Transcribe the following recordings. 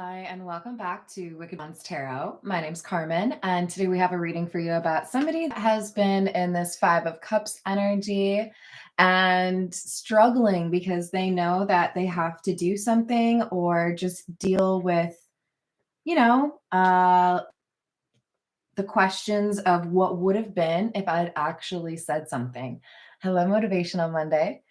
Hi, and welcome back to Wicked Ones Tarot. My name's Carmen, and today we have a reading for you about somebody that has been in this Five of Cups energy and struggling because they know that they have to do something or just deal with, you know, the questions of what would have been if I had actually said something. Hello, Motivation on Monday.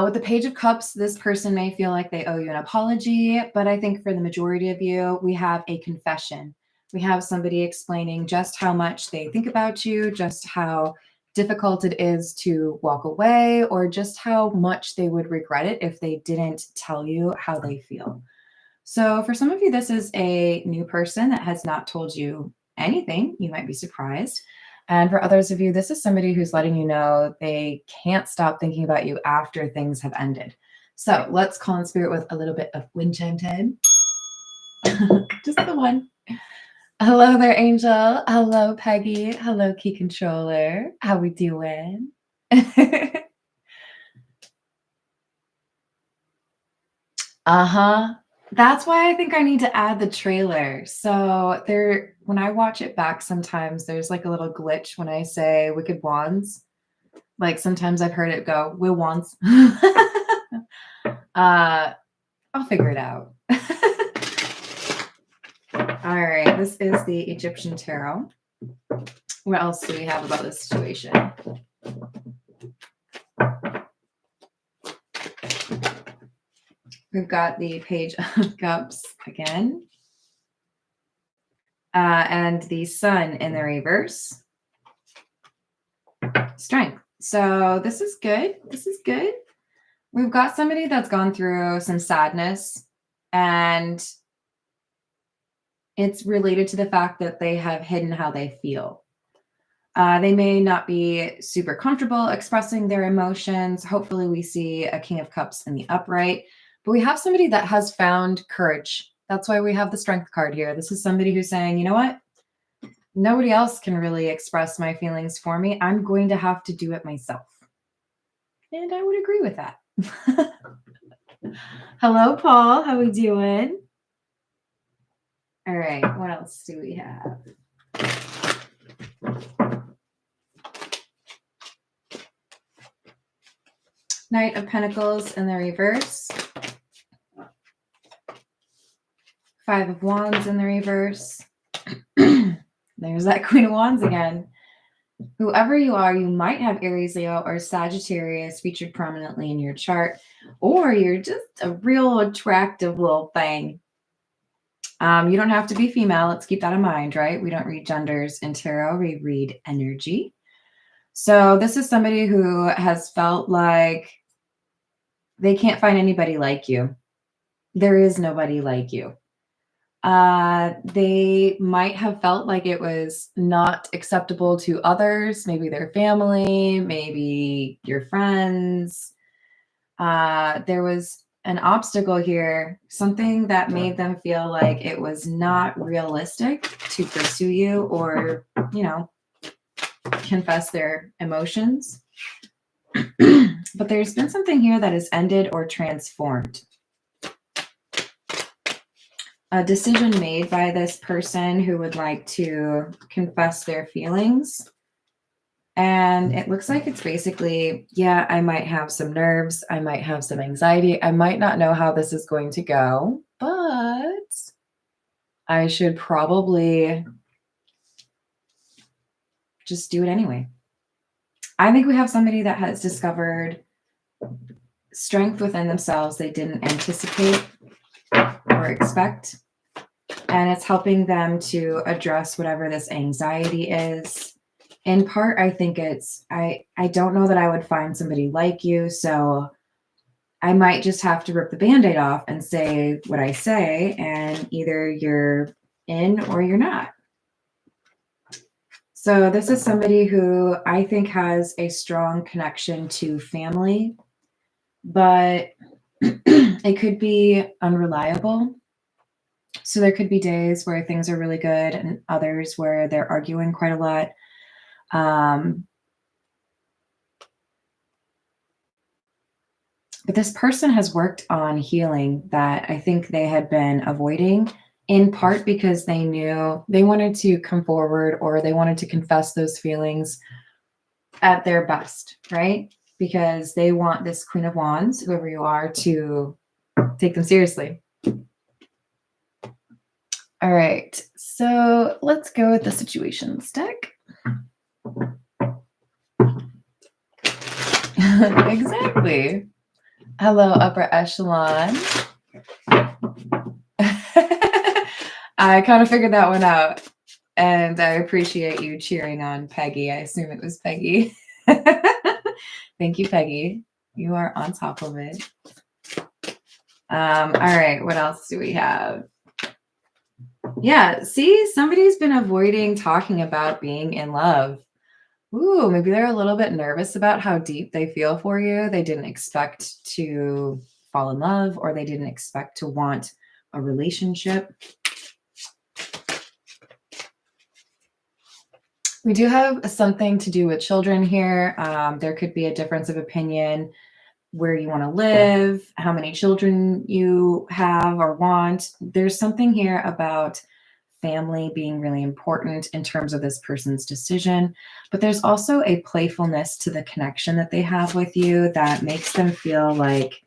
With the Page of Cups, this person may feel like they owe you an apology, but I think for the majority of you, we have a confession. We have somebody explaining just how much they think about you, just how difficult it is to walk away, or just how much they would regret it if they didn't tell you how they feel. So for some of you, this is a new person that has not told you anything. You might be surprised. And for others of you, this is somebody who's letting you know they can't stop thinking about you after things have ended. So let's call in spirit with a little bit of wind chime time. Just the one. Hello there, Angel. Hello, Peggy. Hello, Key Controller. How we doing? Uh-huh. That's why I think I need to add the trailer. So when I watch it back, sometimes there's like a little glitch when I say Wicked Wands. Like sometimes I've heard it go, Will Wands. I'll figure it out. All right, this is the Egyptian Tarot. What else do we have about this situation? We've got the Page of Cups again. And the Sun in the reverse. Strength. So this is good. This is good. We've got somebody that's gone through some sadness, and it's related to the fact that they have hidden how they feel. They may not be super comfortable expressing their emotions. Hopefully we see a King of Cups in the upright, but we have somebody that has found courage. That's why we have the Strength card here. This is somebody who's saying, you know what? Nobody else can really express my feelings for me. I'm going to have to do it myself. And I would agree with that. Hello, Paul. How we doing? All right. What else do we have? Knight of Pentacles in the reverse. Five of Wands in the reverse. There's that Queen of Wands again. Whoever you are, you might have Aries, Leo, or Sagittarius featured prominently in your chart, or you're just a real attractive little thing. You don't have to be female. Let's keep that in mind, right? We don't read genders in tarot. We read energy. So this is somebody who has felt like they can't find anybody like you. There is nobody like you. They might have felt like it was not acceptable to others, maybe their family, maybe your friends. There was an obstacle here, something that made them feel like it was not realistic to pursue you or, confess their emotions. But there's been something here that has ended or transformed. A decision made by this person who would like to confess their feelings. And it looks like it's basically, yeah, I might have some nerves. I might have some anxiety. I might not know how this is going to go, but I should probably just do it anyway. I think we have somebody that has discovered strength within themselves they didn't anticipate or expect. And it's helping them to address whatever this anxiety is. In part, I think it's, I don't know that I would find somebody like you. So I might just have to rip the Band-Aid off and say what I say, and either you're in or you're not. So this is somebody who I think has a strong connection to family, but it could be unreliable. So there could be days where things are really good and others where they're arguing quite a lot. But this person has worked on healing that I think they had been avoiding in part because they knew they wanted to come forward or they wanted to confess those feelings at their best, right? Because they want this Queen of Wands, whoever you are, to take them seriously. All right, so let's go with the situations deck. Exactly. Hello, upper echelon. I kind of figured that one out, and I appreciate you cheering on Peggy. I assume it was Peggy. Thank you, Peggy. You are on top of it. All right, what else do we have? Yeah, see, somebody's been avoiding talking about being in love. Ooh, maybe they're a little bit nervous about how deep they feel for you. They didn't expect to fall in love, or they didn't expect to want a relationship. We do have something to do with children here. There could be a difference of opinion where you want to live, how many children you have or want. There's something here about family being really important in terms of this person's decision, but there's also a playfulness to the connection that they have with you that makes them feel like,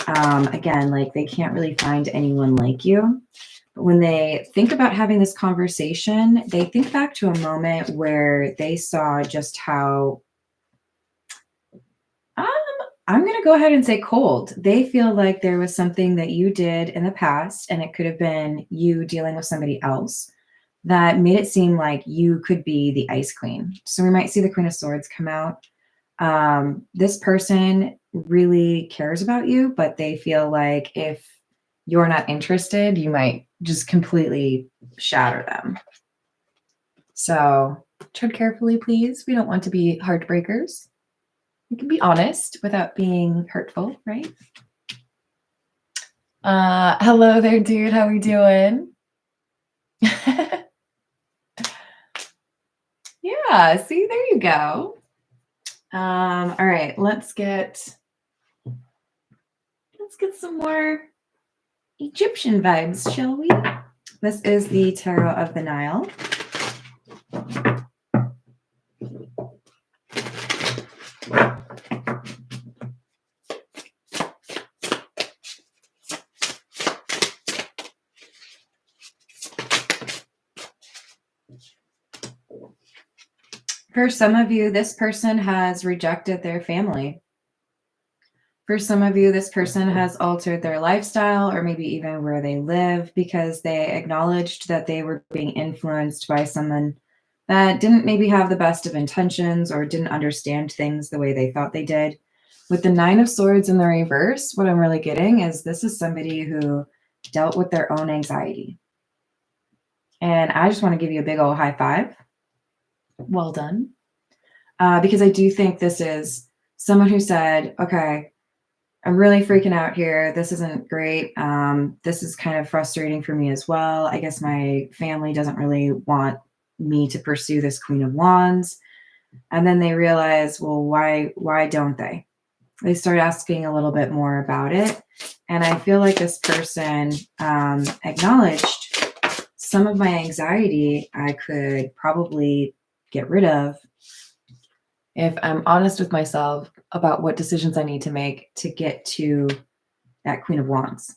again, like they can't really find anyone like you. But when they think about having this conversation, they think back to a moment where they saw just how I'm going to go ahead and say cold. They feel like there was something that you did in the past, and it could have been you dealing with somebody else that made it seem like you could be the ice queen. So we might see the Queen of Swords come out. This person really cares about you, but they feel like if you're not interested, you might just completely shatter them. So tread carefully, please. We don't want to be heartbreakers. You can be honest without being hurtful, right? Hello there, dude. How we doing? Yeah, see, there you go. All right, let's get some more Egyptian vibes, shall we? This is the Tarot of the Nile. For some of you, this person has rejected their family. For some of you, this person has altered their lifestyle or maybe even where they live because they acknowledged that they were being influenced by someone that didn't maybe have the best of intentions or didn't understand things the way they thought they did. With the Nine of Swords in the reverse, what I'm really getting is this is somebody who dealt with their own anxiety. And I just want to give you a big old high five. Well done. Because I do think this is someone who said, okay, I'm really freaking out here. This isn't great. This is kind of frustrating for me as well. I guess my family doesn't really want me to pursue this Queen of Wands. And then they realize, well, why don't they? They start asking a little bit more about it. And I feel like this person acknowledged some of my anxiety I could probably get rid of if I'm honest with myself about what decisions I need to make to get to that Queen of Wands.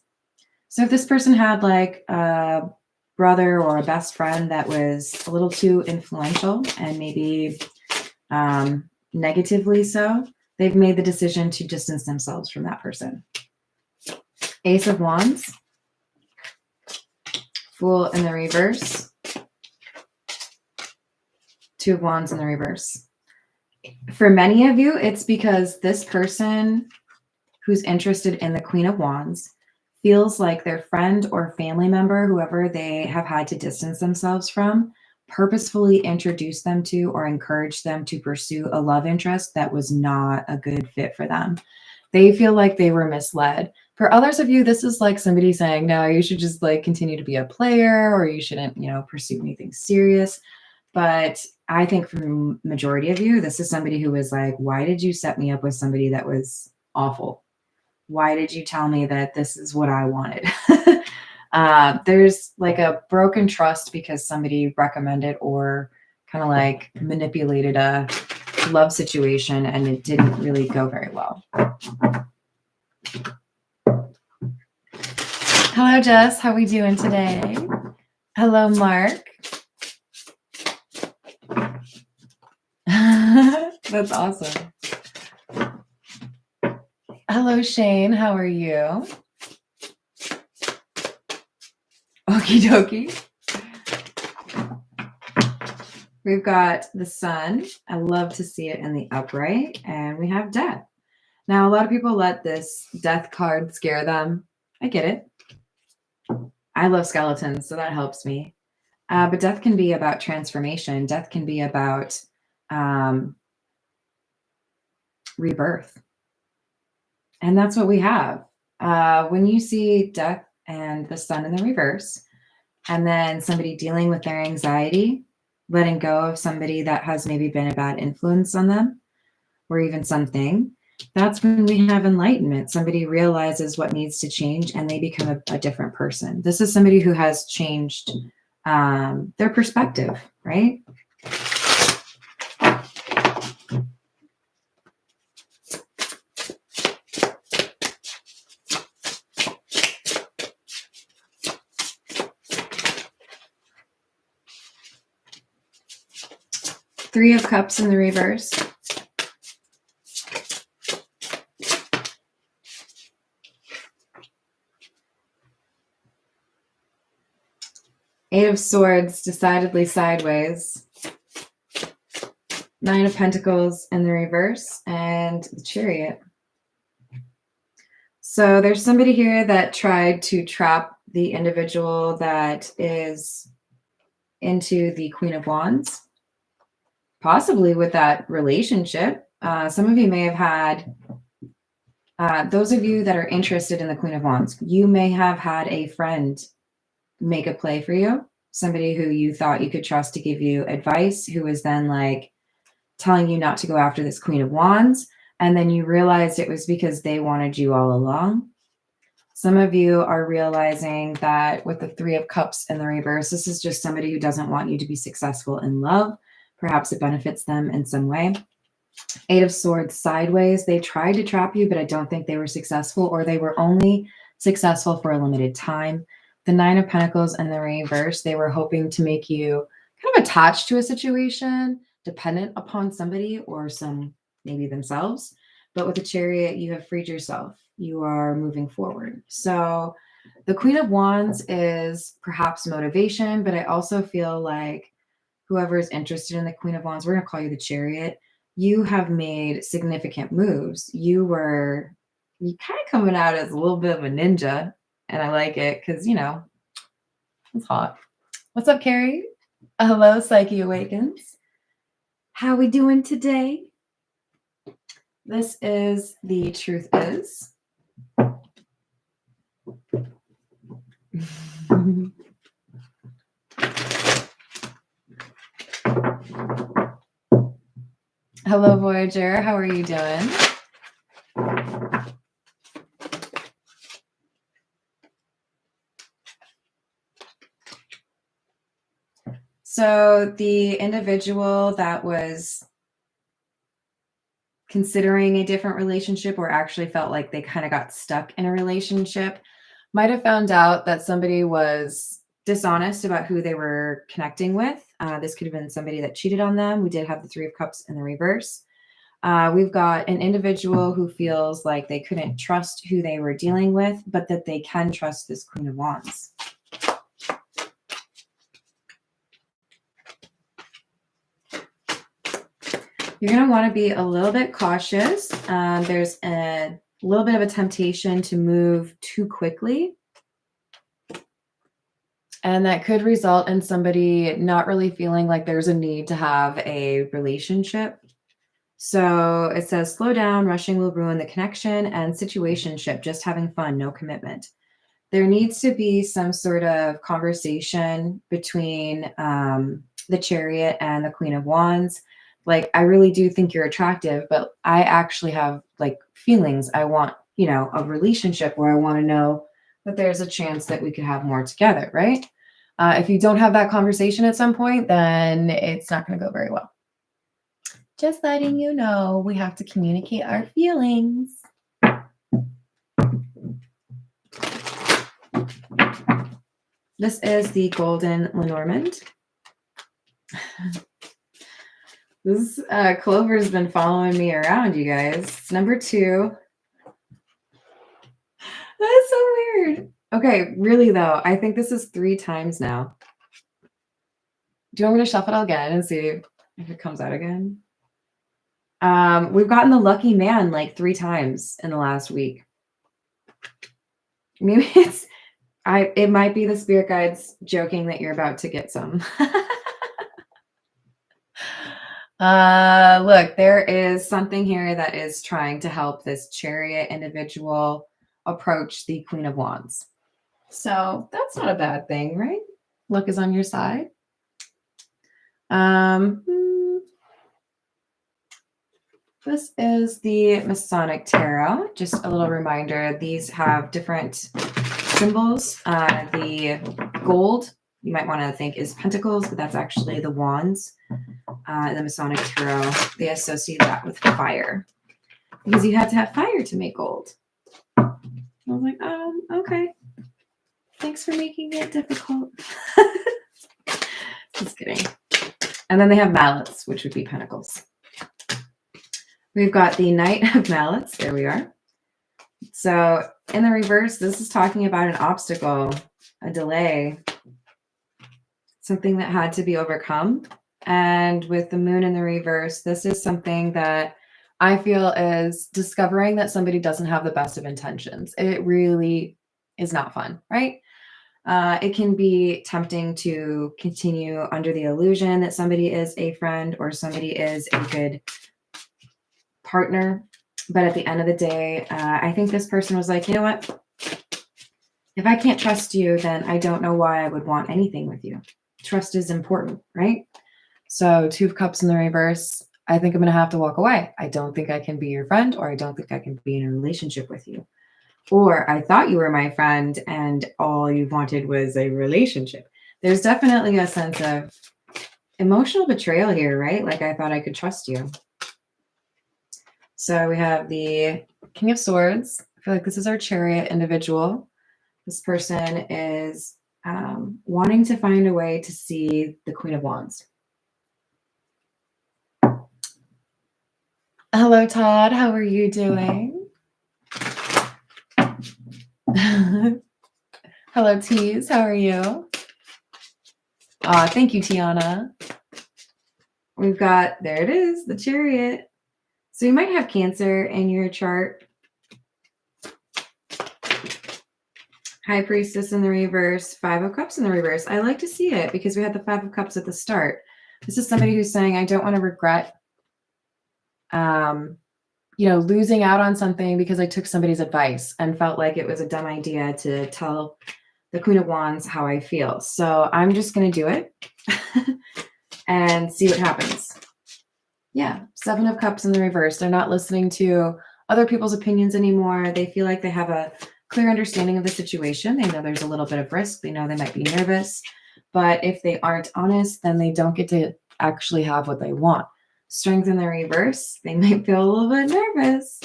So if this person had like a brother or a best friend that was a little too influential and maybe negatively so, they've made the decision to distance themselves from that person. Ace of Wands, Fool in the reverse, Two of Wands in the reverse. For many of you, it's because this person who's interested in the Queen of Wands feels like their friend or family member, whoever they have had to distance themselves from, purposefully introduced them to or encouraged them to pursue a love interest that was not a good fit for them. They feel like they were misled. For others of you, this is like somebody saying, no, you should just like continue to be a player, or you shouldn't, pursue anything serious. But I think for the majority of you, this is somebody who was like, why did you set me up with somebody that was awful? Why did you tell me that this is what I wanted? There's like a broken trust because somebody recommended or kind of like manipulated a love situation and it didn't really go very well. Hello, Jess. How we doing today? Hello, Mark. That's awesome. Hello, Shane. How are you? Okie dokie. We've got the sun. I love to see it in the upright. And we have death. Now, a lot of people let this death card scare them. I get it. I love skeletons, so that helps me. But death can be about transformation. Death can be about rebirth. And that's what we have. When you see death and the sun in the reverse, and then somebody dealing with their anxiety, letting go of somebody that has maybe been a bad influence on them, or even something, that's when we have enlightenment. Somebody realizes what needs to change and they become a different person. This is somebody who has changed their perspective, right? Three of Cups in the reverse. Eight of Swords, decidedly sideways. Nine of Pentacles in the reverse, and the Chariot. So there's somebody here that tried to trap the individual that is into the Queen of Wands, possibly with that relationship. Some of you may have had, those of you that are interested in the Queen of Wands, you may have had a friend make a play for you, somebody who you thought you could trust to give you advice, who was then like telling you not to go after this Queen of Wands, and then you realized it was because they wanted you all along. Some of you are realizing that with the Three of Cups in the reverse, this is just somebody who doesn't want you to be successful in love. Perhaps it benefits them in some way. Eight of Swords sideways. They tried to trap you, but I don't think they were successful, or they were only successful for a limited time. The Nine of Pentacles in the reverse, they were hoping to make you kind of attached to a situation, dependent upon somebody or some maybe themselves. But with the Chariot, you have freed yourself. You are moving forward. So the Queen of Wands is perhaps motivation, but I also feel like whoever is interested in the Queen of Wands, we're going to call you the Chariot. You have made significant moves. You kind of coming out as a little bit of a ninja. And I like it because, you know, it's hot. What's up, Carrie? Hello, Psyche Awakens. How we doing today? This is the Truth Is. Hello, Voyager. How are you doing? So the individual that was considering a different relationship or actually felt like they kind of got stuck in a relationship might have found out that somebody was dishonest about who they were connecting with. This could have been somebody that cheated on them. We did have the Three of Cups in the reverse. We've got an individual who feels like they couldn't trust who they were dealing with, but that they can trust this Queen of Wands. You're going to want to be a little bit cautious. There's a little bit of a temptation to move too quickly. And that could result in somebody not really feeling like there's a need to have a relationship. So it says, slow down, rushing will ruin the connection, and situationship, just having fun, no commitment. There needs to be some sort of conversation between the Chariot and the Queen of Wands. Like, I really do think you're attractive, but I actually have like feelings. I want, you know, a relationship where I want to know but there's a chance that we could have more together, right? If you don't have that conversation at some point, then it's not going to go very well. Just letting you know, we have to communicate our feelings. This is the Golden Lenormand. This Clover's been following me around, you guys. It's number 2. That is so weird. Okay, really though, I think this is 3 times now. Do you want me to shuffle it again and see if it comes out again? We've gotten the lucky man like 3 times in the last week. Maybe it might be the spirit guides joking that you're about to get some. Look, there is something here that is trying to help this Chariot individual approach the Queen of Wands. So that's not a bad thing, right? Luck is on your side. This is the Masonic Tarot. Just a little reminder, these have different symbols. The gold, you might want to think is pentacles, but that's actually the wands. The Masonic Tarot, they associate that with fire because you had to have fire to make gold. I was like, okay. Thanks for making it difficult. Just kidding. And then they have mallets, which would be pentacles. We've got the Knight of Mallets. There we are. So in the reverse, this is talking about an obstacle, a delay, something that had to be overcome. And with the moon in the reverse, this is something that I feel is discovering that somebody doesn't have the best of intentions. It really is not fun, right? It can be tempting to continue under the illusion that somebody is a friend or somebody is a good partner. But at the end of the day, I think this person was like, you know what? If I can't trust you, then I don't know why I would want anything with you. Trust is important, right? So 2 of Cups in the reverse, I think I'm going to have to walk away. I don't think I can be your friend, or I don't think I can be in a relationship with you. Or I thought you were my friend and all you wanted was a relationship. There's definitely a sense of emotional betrayal here, right? Like I thought I could trust you. So we have the King of Swords. I feel like this is our Chariot individual. This person is wanting to find a way to see the Queen of Wands. Hello, Todd. How are you doing? Hello, Tease. How are you? Thank you, Tiana. We've got, there it is, the Chariot. So you might have Cancer in your chart. High Priestess in the reverse, 5 of Cups in the reverse. I like to see it because we had the 5 of Cups at the start. This is somebody who's saying, I don't want to regret losing out on something because I took somebody's advice and felt like it was a dumb idea to tell the Queen of Wands how I feel. So I'm just going to do it and see what happens. Yeah, 7 of Cups in the reverse. They're not listening to other people's opinions anymore. They feel like they have a clear understanding of the situation. They know there's a little bit of risk. They know they might be nervous. But if they aren't honest, then they don't get to actually have what they want. Strength in the reverse, they might feel a little bit nervous.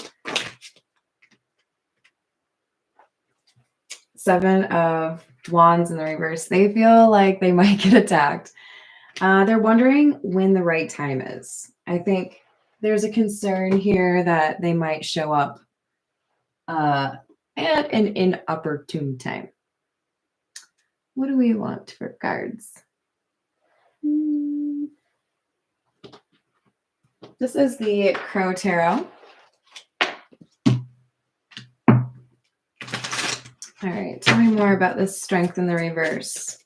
7 of Wands in the reverse, they feel like they might get attacked. They're wondering when the right time is. I think there's a concern here that they might show up at an inopportune time. What do we want for cards? This is the Crow Tarot. All right, tell me more about this Strength in the reverse.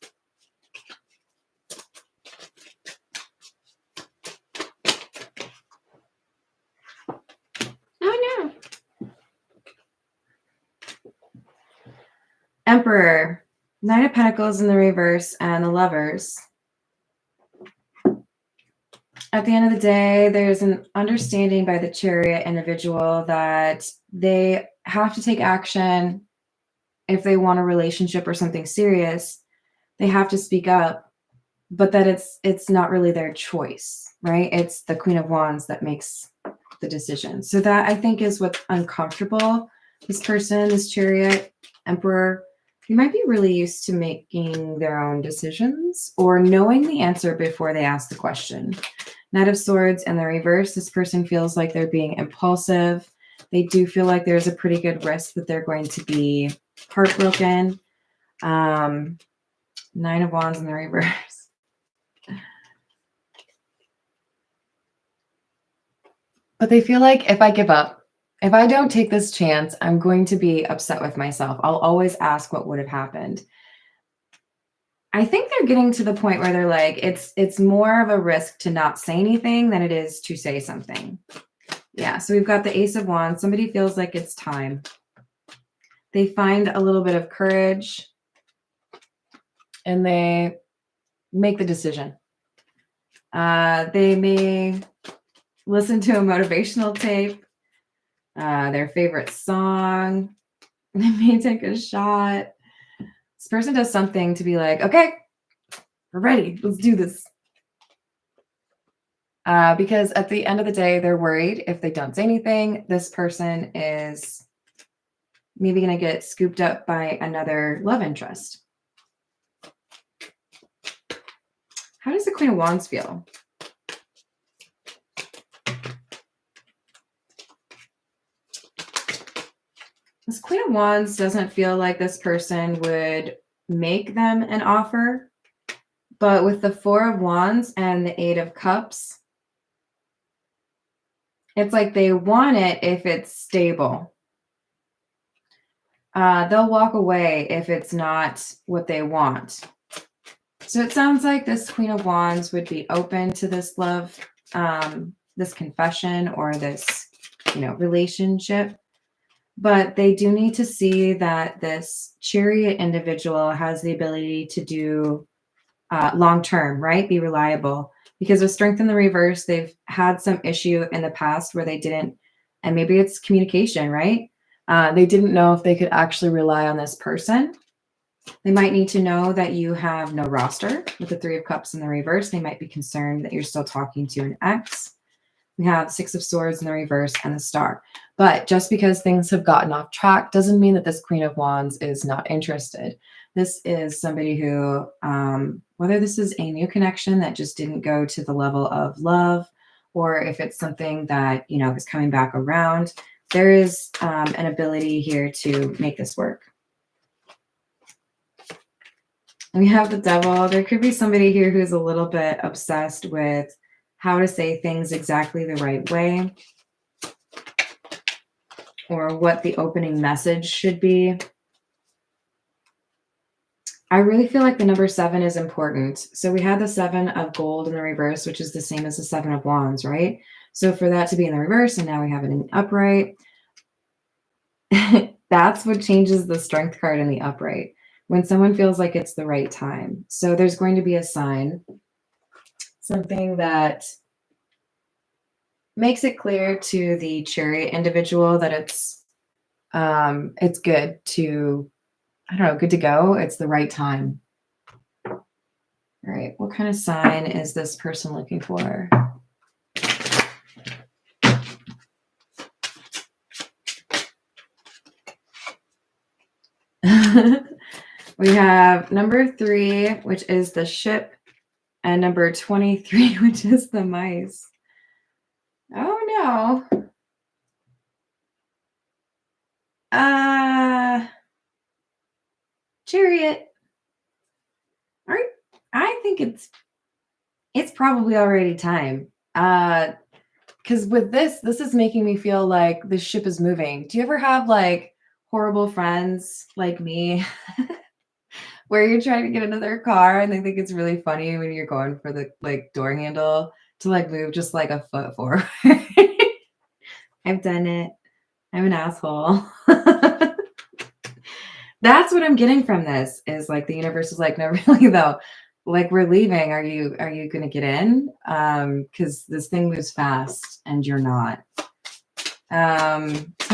Oh, no. Emperor, 9 of Pentacles in the reverse, and the Lovers. At the end of the day, there's an understanding by the Chariot individual that they have to take action if they want a relationship or something serious, they have to speak up, but that it's not really their choice, right? It's the Queen of Wands that makes the decision. So that, I think, is what's uncomfortable. This person, this Chariot, Emperor, they might be really used to making their own decisions or knowing the answer before they ask the question. Knight of Swords in the reverse, this person feels like they're being impulsive. They do feel like there's a pretty good risk that they're going to be heartbroken. Nine of Wands in the reverse. But they feel like if I give up, if I don't take this chance, I'm going to be upset with myself. I'll always ask what would have happened. I think they're getting to the point where they're like, it's more of a risk to not say anything than it is to say something. Yeah, so we've got the Ace of Wands. Somebody feels like it's time. They find a little bit of courage and they make the decision. They may listen to a motivational tape, their favorite song. They may take a shot. This person does something to be like, okay, we're ready. Let's do this. Because at the end of the day, they're worried if they don't say anything, this person is maybe going to get scooped up by another love interest. How does the Queen of Wands feel? This Queen of Wands doesn't feel like this person would make them an offer, but with the Four of Wands and the Eight of Cups, it's like they want it if it's stable. They'll walk away if it's not what they want. So it sounds like this Queen of Wands would be open to this love, this confession or this, relationship. But they do need to see that this Chariot individual has the ability to do long-term, right? Be reliable. Because with Strength in the reverse, they've had some issue in the past where they didn't, and maybe it's communication, right? They didn't know if they could actually rely on this person. They might need to know that you have no roster. With the Three of Cups in the reverse, they might be concerned that you're still talking to an ex. We have Six of Swords in the reverse and the Star. But just because things have gotten off track doesn't mean that this Queen of Wands is not interested. This is somebody who, whether this is a new connection that just didn't go to the level of love, or if it's something that, is coming back around, there is an ability here to make this work. And we have the Devil. There could be somebody here who's a little bit obsessed with how to say things exactly the right way, or what the opening message should be. I really feel like the number 7 is important. So we had the 7 of gold in the reverse, which is the same as the 7 of wands, right? So for that to be in the reverse, and now we have it in the upright, that's what changes the strength card in the upright, when someone feels like it's the right time. So there's going to be a sign, something that makes it clear to the Chariot individual that it's good to, good to go. It's the right time. All right. What kind of sign is this person looking for? We have number 3, which is the Ship, and number 23, which is the Mice. Oh no. Chariot. All right. I think it's probably already time. Because with this is making me feel like the ship is moving. Do you ever have like horrible friends like me where you're trying to get another car and they think it's really funny when you're going for the like door handle to like move just like a foot forward? I've done it. I'm an asshole. That's what I'm getting from this, is like the universe is like, no, really though, like we're leaving. Are you going to get in? Because this thing moves fast and you're not. Tell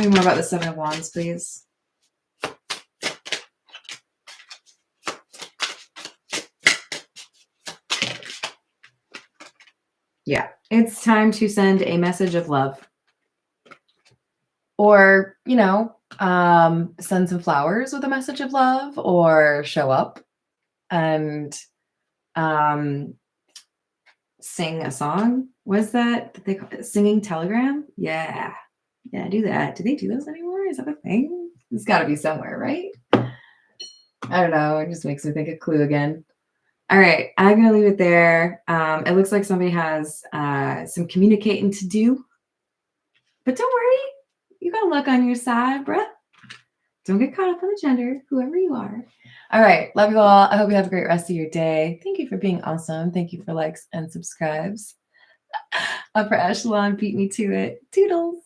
me more about the 7 of Wands, please. Yeah, it's time to send a message of love. Or, send some flowers with a message of love, or show up and um, sing a song. Was that they call it singing telegram? Yeah. Yeah, do that. Do they do those anymore? Is that a thing? It's got to be somewhere, right? I don't know. It just makes me think of Clue again. All right, I'm gonna leave it there. It looks like somebody has some communicating to do, but don't worry, you got luck on your side, bruh. Don't get caught up on the gender, whoever you are. All right, love you all. I hope you have a great rest of your day. Thank you for being awesome. Thank you for likes and subscribes. Upper echelon beat me to it. Toodles.